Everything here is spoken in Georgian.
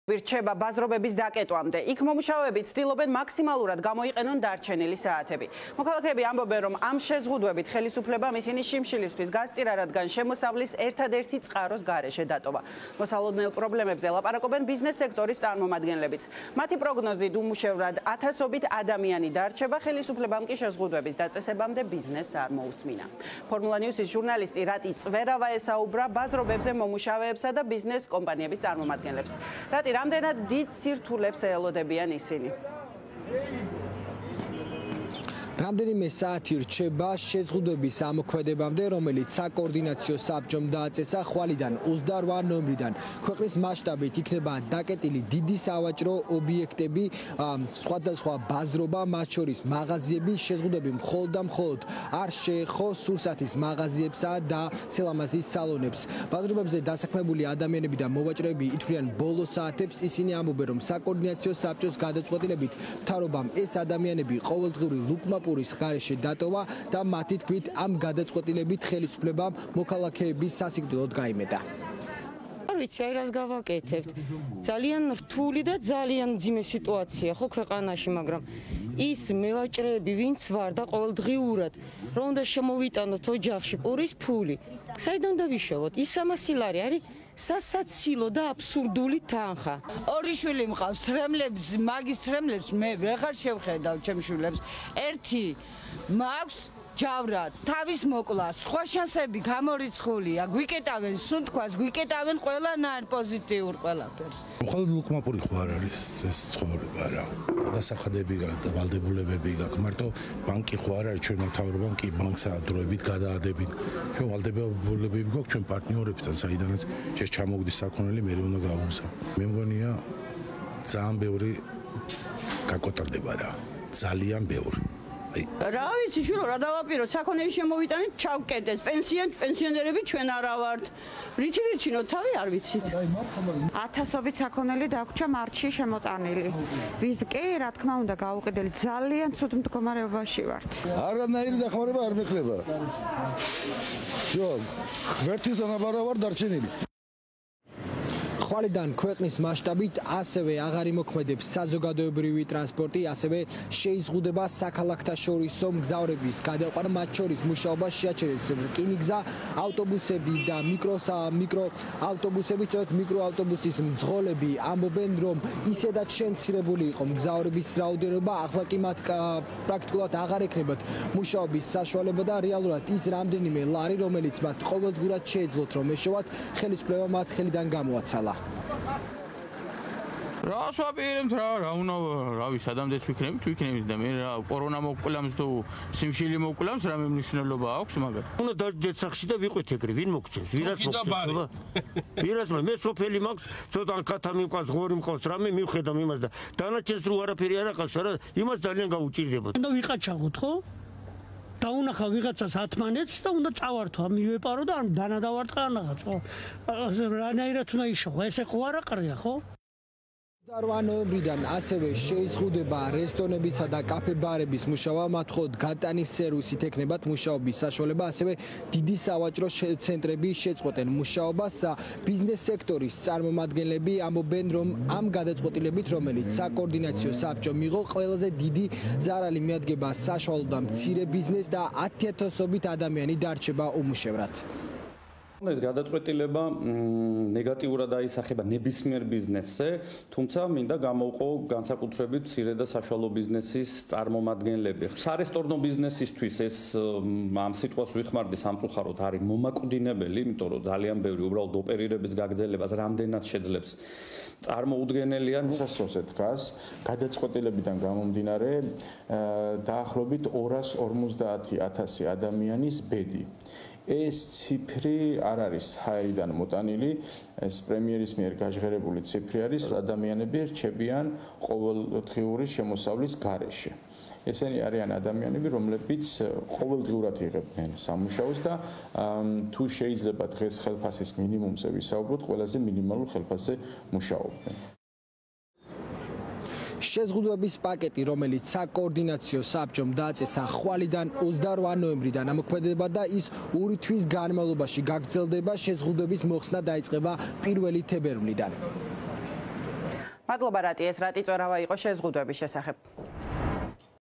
Რჩება ბაზრობების დაკეტვამდე. იქ მომუშავეები ცდილობენ მაქსიმალურად გამოიყენონ დარჩენილი საათები. მოქალაქეები ამბობენ, რომ ამ შეზღუდვებით ხელისუფლებამ ისინი შიმშილისთვის გასწირა, რადგან შემოსავლის ერთადერთი წყაროს გარეშე დატოვა. მოსალოდნელ პრობლემებზე ლაპარაკობენ ბიზნეს სექტორის წარმომადგენლებიც. მათი პროგნოზით უმუშევრად 1000-ობით ადამიანი დარჩება, ხელისუფლებამ კი შეზღუდვების დაწესებამდე ბიზნესს არ მოусმინა. Formula News-ის ჟურნალისტი რატი წვერავა ესაუბრა ბაზრობებზე მომუშავეებსა და ბიზნეს კომპანიების წარმომადგენლებს. რატი რამდენად დიდ სირთულებს ელოდებიან ისინი. რამდენიმე საათი რჩება შეზღუდვების ამოქმედებამდე, რომელიც საკოორდინაციო საბჭომ დააწესა ხვალიდან 28 ნოემბრიდან. ქვეყნის მასშტაბით იქნება დაკეტილი დიდი სავაჭრო ობიექტები, სხვადასხვა ბაზრობა, მათ შორის მაღაზიები, შეზღუდვები მხოლოდ და მხოლოდ არ შეეხო სურსათის მაღაზიებსა და სილამაზის სალონებს. ბაზრობებზე დასაქმებული ადამიანები და მოვაჭრეები ითვლიან ბოლო საათებს, ისინი ამბობენ, რომ საკოორდინაციო საბჭოს გადაწყვეტილებით მთავრობამ ეს ადამიანები ყოველდღიური ლუკმაპურის გარეშე დატოვა და მათი თქმით ამ გადაწყვეტილებით ხელისუფლებამ მოქალაქეების სასიკვდილოდ გაიმეტა. ვიცი, აი რას გავაკეთებთ. ძალიან რთული და ძალიან ძიმე სიტუაცია ხო ქვეყანაში, მაგრამ ის მევაჭრეები, ვინც ვარ და ყოველდღიურად რომ უნდა შემოვიტანოთ ოჯახში პურის ფული, საიდან დავიშოვოთ? ის ამასილარი არის სასაცილო და აბსურდული თანხა. ორი შვილი მყავს, რემლებს, მაგის რემლებს მე ვეღარ შევხედავ ჩემ შვილებს. ერთი მაქვს ჯავრად, თავის მოკლა, სხვა შანსები გამორიცხულია, გვიკეტავენ სუნთქვას, გვიკეტავენ ყველანაირ პოზიტიურ ყველაფერს. მხოლოდ ლუკმაპური ხო არ არის ეს ცხოვრება რა. დასახადები გაქვს, ვალდებულებები გაქვს, მარტო ბანკი ხო არ არის, ჩვენ მთავრობამ კი ბანკს ადროებით გადაადებით. ჩვენ ვალდებულებები გვაქვს ჩვენ პარტნიორებთან, საიდანაც ეს ჩამოგდის საქონელი მე უნდა გავუგზავნო. მე მგონია ძალიან ბევრი გაკოტრდება რა. ძალიან ბევრი. რა ვიცი შვილო, რა დავაპიროთ, საქონელი შემოვიტანეთ, ჩავკეტეს, პენსიონერები ჩვენ არა ვართ. რითი ვირჩინოთ თავი არ ვიცით. 1000-ობით საქონელი დაგვრჩა მარტში შემოტანილი. ვის კი, რა თქმა უნდა, გაუყიდელი ძალიან ცუდ მდგომარეობაში ვართ. არანაირი დახმარება არ მექნება. всё, ღმერთის ანაბარა ვარ დარჩენილი. ხვალიდან ქვეყნის მასშტაბით ასევე აღარ იმოქმედებს საზოგადოებრივი ტრანსპორტი, ასევე შეიზღუდება საქალაქთაშორისო მგზავრების გადაყვანა, მათ შორის მუშაობა შეაჩერეს რკინიგზა, ავტობუსები და მიკროავტობუსები, წოდოთ მიკროავტობუსის მძღოლები ამბობენ, რომ ისედაც შემცირებული იყო მგზავრების რაოდენობა, ახლა კი მათ პრაქტიკულად აღარ ექნებათ მუშაობის საშუალება და რეალურად ის რამდენიმე ლარი, რომელიც მათ ყოველდღურად შეეძლოთ რომ ეშოვათ, ხელისუფლება მათ ხელიდან გამოაცალა. რას ვაპირებთ რა უნდა რავი სადამდეც ვიქნებით და მე რა კორონა მოკვლამს თუ სიმშილი მოკვლამს რა მნიშვნელობა აქვს მაგათ. უნდა დაჯდეთ სახში და ვიყვეთ ეგრე, ვინ მოგწევს, ვირას მოგწევს. ვირას მე სოფელი მაქვს, ცოტა კათა მიყვას, ღორი მყავს, რამე მივხედავ იმას და დანარჩენს რო არაფერი არ აყავს, არა, იმას ძალიან გაუჭირდებოდ. უნდა ვიყაჩაღოთ, ხო? დაუნახავ ვიღაცას ათმანეთს და უნდა წავართო, მივეპარო და ან დანადავარტყა ან რაღაც, ხო? რანაირად უნდა იშოვო, ესე ხო არ აყრია, ხო? 28 ნოემბრიდან ასევე შეიზღუდება რესტორნებისა და კაფე-ბარების მუშაობა, მათ მხოლოდ გატანის სერვისით ექნებათ მუშაობის საშუალება, ასევე დიდი სავაჭრო ცენტრები შეწყვეტენ მუშაობას. ბიზნეს სექტორის წარმომადგენლები ამბობენ, რომ ამ გადაწყვეტილებით, რომელიც საკოორდინაციო საბჭომ მიიღო, ყველაზე დიდი ზარალი მიადგება საშუალო და მცირე ბიზნესს და 10,000-ობით ადამიანი დარჩება უმუშევრად. ეს გადაწყვეტილება ნეგატიურად აისახება ნებისმიერ ბიზნესზე, თუმცა მინდა გამოვყო განსაკუთრებით მცირე და საშუალო ბიზნესის წარმომადგენლები. სარესტორნო ბიზნესისთვის ეს ამ სიტყვას ვიხმარდი სამწუხაროდ არის მომაკვდინებელი, იმიტომ რომ ძალიან ბევრი უბრალოდ ოპერირების გაგრძელებას რამდენად შეძლებს წარმოუდგენელია. სასწრაფო დგას გადაწყვეტილებიდან გამომდინარე დაახლოებით 250,000 ადამიანის ბედი. ეს ციფრი არ არის ჰაერიდან მოტანილი, ეს პრემიერის მიერ გაჟღერებული ციფრი არის, ადამიანები რჩებიან ყოველდღიური შემოსავლის გარეშე. ესენი არიან ადამიანები, რომლებიც ყოველდღურად იღებდნენ სამუშაოს და თუ შეიძლება დღეს ხელფასის მინიმუმზე ვისაუბროთ, ყველაზე მინიმალურ ხელფასზე მუშაობდნენ. შეზღუდვების პაკეტი, რომელიც საკოორდინაციო საბჭომ დააწესა ხვალიდან 28 ნოემბრიდან ამოქმედება და ის 2 თვის განმავლობაში გაგრძელდება, შეზღუდვების მოხსნა დაიწყება 1 თებერვლიდან. მადლობა რატი ეს რატი წვერავა იყო შეზღუდვების შესახებ.